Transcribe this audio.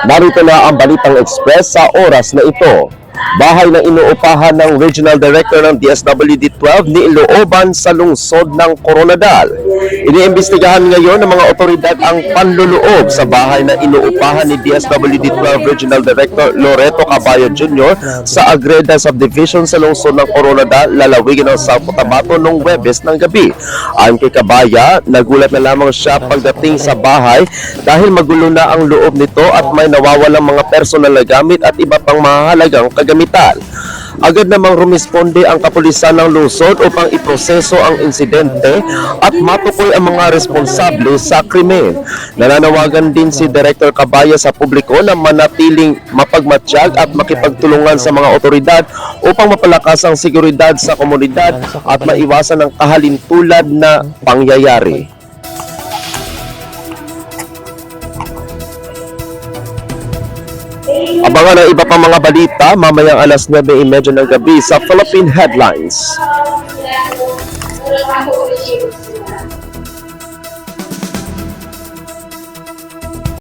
Narito na ang Balitang Express sa oras na ito. Bahay na inuupahan ng Regional Director ng DSWD-12 nilooban sa lungsod ng Coronadal. Iniimbestigahan ngayon ng mga otoridad ang panluloob sa bahay na inuupahan ni DSWD-12 Regional Director Loreto Caballo Jr. sa Agreda Subdivision sa lungsod ng Coronadal, lalawigan ng South Cotabato noong Huwebes ng gabi. Ayon kay Cabaya, nagulat na lamang siya pagdating sa bahay dahil magulo na ang loob nito at may nawawalang mga personal na gamit at iba pang mahalagang kagamitan. Agad namang rumisponde ang kapulisan ng lungsod upang iproseso ang insidente at matukoy ang mga responsable sa krimen. Nananawagan din si Director Cabaya sa publiko na manatiling mapagmatsyag at makipagtulungan sa mga otoridad upang mapalakas ang seguridad sa komunidad at maiwasan ang kahalintulad na pangyayari. Abangan ang iba pang mga balita mamayang alas 9:30 ng gabi sa Philippine Headlines.